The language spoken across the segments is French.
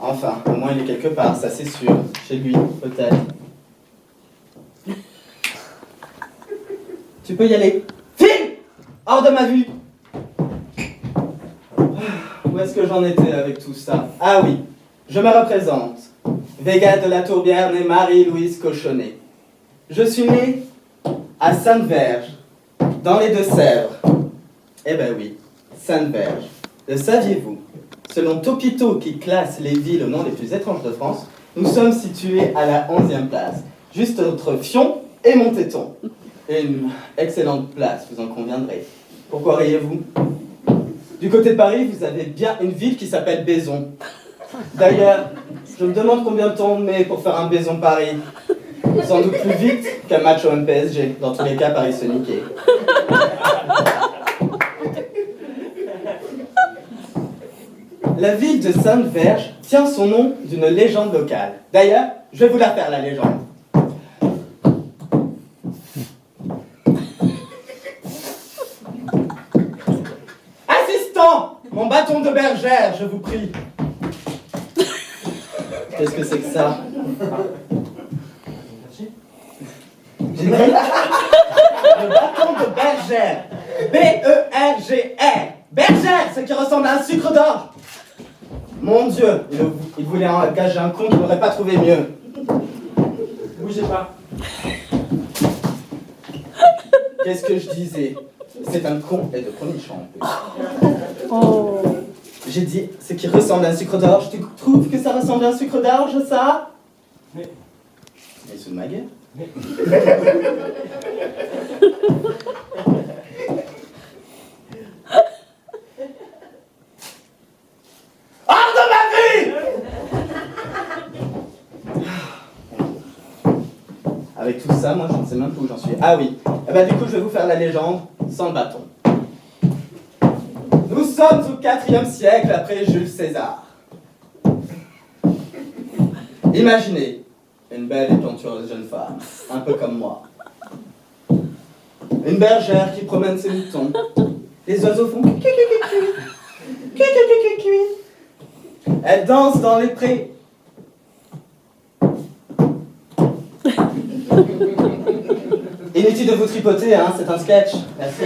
Enfin, au moins il est quelque part, ça c'est sûr. Chez lui, peut-être. Tu peux y aller. File! Hors de ma vue! Où est-ce que j'en étais avec tout ça? Ah oui, je me représente. Vega de la Tourbière, née Marie-Louise Cochonnet. Je suis née à Sainte-Verge, dans les Deux-Sèvres. Eh ben oui, Sainte-Verge. Le saviez-vous? Selon Topito, qui classe les villes aux noms les plus étranges de France, nous sommes situés à la 11e place, juste entre Fion et Montéton. Une excellente place, vous en conviendrez. Pourquoi riez-vous? Du côté de Paris, vous avez bien une ville qui s'appelle Baison. D'ailleurs, je me demande combien de temps on met pour faire un Baison-Paris. Sans doute plus vite qu'un match au MPSG. Dans tous les cas, Paris se niquait. La ville de Sainte-Verge tient son nom d'une légende locale. D'ailleurs, je vais vous la faire, la légende. Assistant, mon bâton de bergère, je vous prie. Qu'est-ce que c'est que ça? J'ai dit le bâton de bergère. B-E-R-G-R. Bergère, ce qui ressemble à un sucre d'orge. Mon Dieu, il voulait engager un con qui n'aurait pas trouvé mieux. Bougez pas. Qu'est-ce que je disais? C'est un con et de premier champ en plus. Oh. J'ai dit ce qui ressemble à un sucre d'orge. Tu trouves que ça ressemble à un sucre d'orge, ça? Mais Il se de ma gueule. Hors de ma vue! Avec tout ça, moi je ne sais même plus où j'en suis. Ah oui, eh ben, du coup je vais vous faire la légende sans le bâton. Nous sommes au IVe siècle après Jules César. Imaginez une belle et plantureuse jeune femme, un peu comme moi. Une bergère qui promène ses moutons. Les oiseaux font cui. Elle danse dans les prés. Inutile de vous tripoter, hein, c'est un sketch. Merci.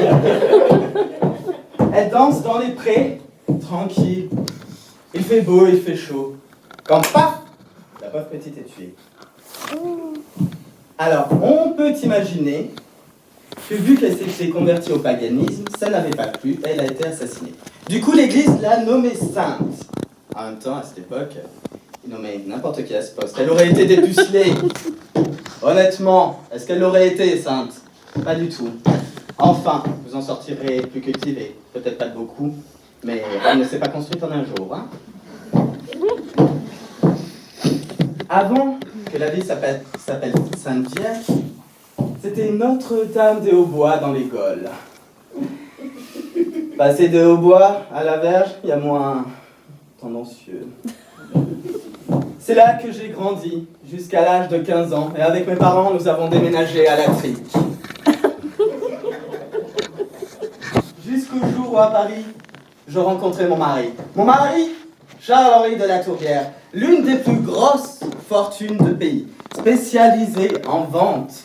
Elle danse dans les prés, tranquille. Il fait beau, il fait chaud. Quand paf, la pauvre petite est tuée. Alors, on peut imaginer que vu qu'elle s'était convertie au paganisme, ça n'avait pas plu, elle a été assassinée. Du coup, l'Église l'a nommée sainte. En même temps, à cette époque, ils nommaient n'importe qui à ce poste. Elle aurait été dépucelée. Honnêtement, est-ce qu'elle aurait été sainte? Pas du tout. Enfin, vous en sortirez plus cultivé. Peut-être pas de beaucoup, mais elle ne s'est pas construite en un jour. Hein. Avant que la ville s'appelle Sainte-Vierge, c'était Notre-Dame des Hauts-Bois dans les Gaules. Passer de Hauts-Bois à la Verge, il y a moins tendancieux. C'est là que j'ai grandi, jusqu'à l'âge de 15 ans, et avec mes parents, nous avons déménagé à la Trique. Jusqu'au jour où, à Paris, je rencontrai mon mari. Mon mari, Charles-Henri de la Tourbière, l'une des plus grosses fortunes de pays, spécialisée en vente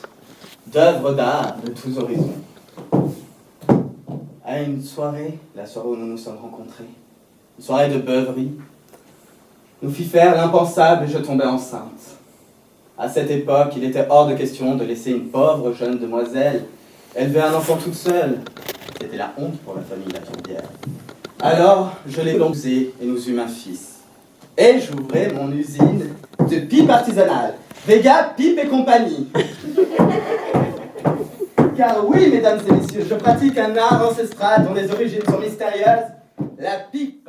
d'œuvres d'art de tous horizons. À une soirée, la soirée où nous nous sommes rencontrés, une soirée de beuverie, nous fit faire l'impensable et je tombais enceinte. À cette époque, il était hors de question de laisser une pauvre jeune demoiselle élever un enfant toute seule. C'était la honte pour la famille La Tourbière. Alors, je l'ai épousée et nous eûmes un fils. Et j'ouvrais mon usine de pipe artisanale. Vega, Pipe et compagnie. Car oui, mesdames et messieurs, je pratique un art ancestral dont les origines sont mystérieuses, la pipe.